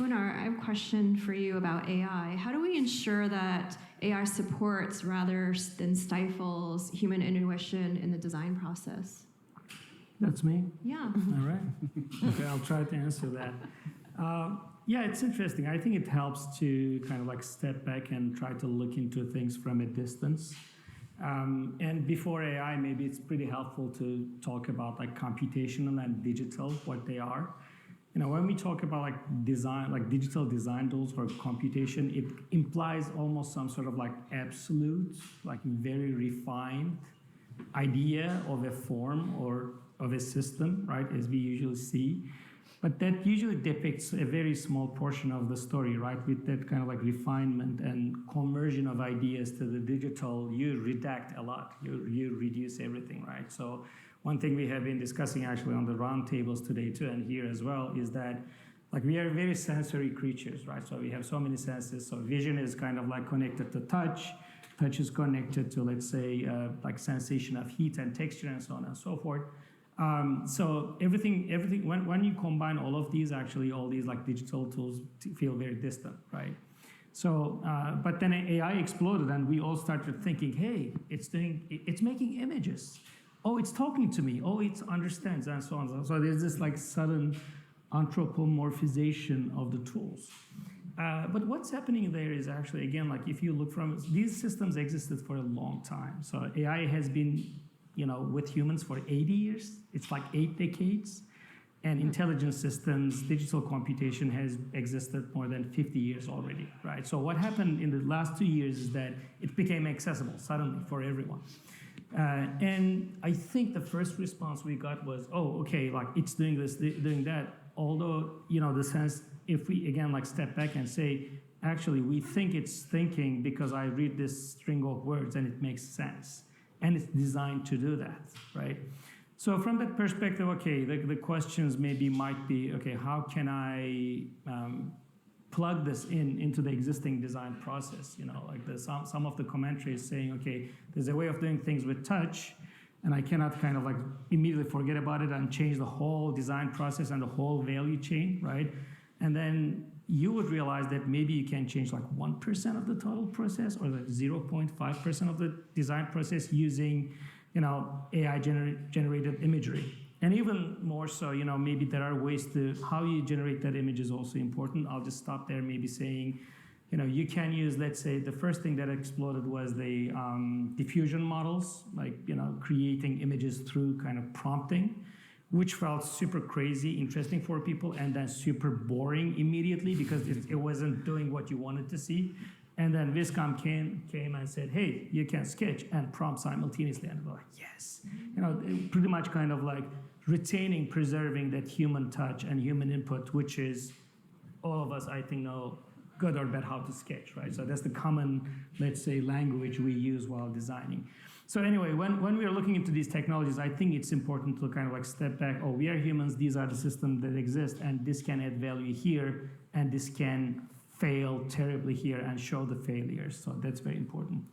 Onar, I have a question for you about AI. How do we ensure that AI supports rather than stifles human intuition in the design process? That's me? Yeah. All right. Okay, I'll try to answer that. Yeah, it's interesting. I think it helps to kind of like step back and try to look into things from a distance. And before AI, maybe it's pretty helpful to talk about like computational and digital, what they are. When we talk about like design, like digital design tools or computation, it implies almost some sort of like absolute, like very refined idea of a form or of a system, right, as we usually see. But that usually depicts a very small portion of the story, right? With that kind of like refinement and conversion of ideas to the digital, you redact a lot. You reduce everything, right? So one thing we have been discussing actually on the roundtables today too, and here as well, is that like we are very sensory creatures, right? So we have so many senses. So vision is kind of like connected to touch. Touch is connected to, let's say, like sensation of heat and texture and so on and so forth. So everything. When you combine all of these, actually, all these like digital tools feel very distant, right? So, but then AI exploded, and we all started thinking, hey, it's making images. Oh, it's talking to me. Oh, it understands, and so on. So there's this like sudden anthropomorphization of the tools. But what's happening there is actually, again, like if you look from these systems existed for a long time. So AI has been with humans for 80 years. It's like 8 decades. And intelligence systems, digital computation has existed more than 50 years already, right? So what happened in the last 2 years is that it became accessible suddenly for everyone. And I think the first response we got was, oh, okay, like it's doing this, doing that. Although, the sense, if we, again, like step back and say, actually, we think it's thinking because I read this string of words and it makes sense. And it's designed to do that, right? So from that perspective, okay, the questions might be, okay, how can I plug this into the existing design process? Like some of the commentary is saying, okay, there's a way of doing things with touch, and I cannot kind of like immediately forget about it and change the whole design process and the whole value chain, right? And then you would realize that maybe you can change like 1% of the total process or like 0.5% of the design process using, AI generated imagery. And even more so, maybe there are ways to, how you generate that image is also important. I'll just stop there, maybe saying, you can use, let's say, the first thing that exploded was the diffusion models, like, creating images through kind of prompting, which felt super crazy, interesting for people, and then super boring immediately because it wasn't doing what you wanted to see. And then Viscom came and said, hey, you can sketch and prompt simultaneously. And we're like, yes. Pretty much kind of like retaining, preserving that human touch and human input, which is all of us, I think, know good or bad how to sketch, right? So that's the common, let's say, language we use while designing. So anyway, when we are looking into these technologies, I think it's important to kind of like step back. Oh, we are humans. These are the systems that exist, and this can add value here, and this can fail terribly here and show the failures. So that's very important.